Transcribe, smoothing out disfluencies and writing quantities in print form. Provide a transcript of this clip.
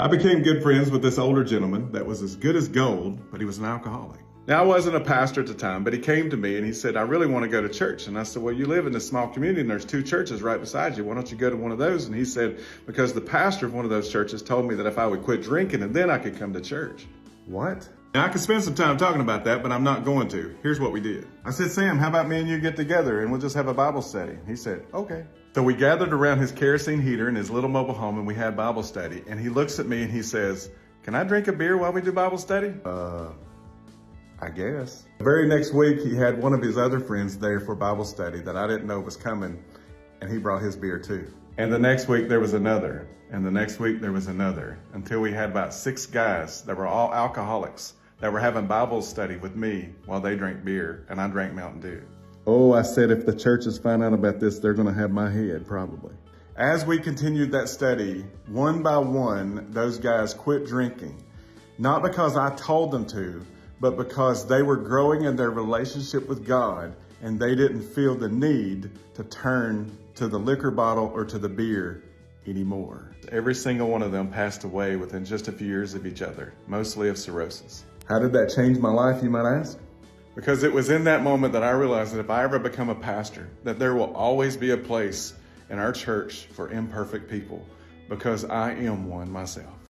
I became good friends with this older gentleman that was as good as gold, but he was an alcoholic. Now, I wasn't a pastor at the time, but he came to me and he said, I really want to go to church. And I said, well, you live in this small community and there's two churches right beside you. Why don't you go to one of those? And he said, because the pastor of one of those churches told me that if I would quit drinking and then I could come to church. What? Now, I could spend some time talking about that, but I'm not going to. Here's what we did. I said, Sam, how about me and you get together and we'll just have a Bible study? He said, okay. So we gathered around his kerosene heater in his little mobile home and we had Bible study. And he looks at me and he says, can I drink a beer while we do Bible study? I guess. The very next week, he had one of his other friends there for Bible study that I didn't know was coming, and he brought his beer too. And the next week there was another, and the next week there was another, until we had about 6 guys that were all alcoholics that were having Bible study with me while they drank beer and I drank Mountain Dew. Oh, I said if the churches find out about this, they're gonna have my head, probably. As we continued that study, one by one, those guys quit drinking. Not because I told them to, but because they were growing in their relationship with God and they didn't feel the need to turn to the liquor bottle or to the beer anymore. Every single one of them passed away within just a few years of each other, mostly of cirrhosis. How did that change my life, you might ask? Because it was in that moment that I realized that if I ever become a pastor, that there will always be a place in our church for imperfect people, because I am one myself.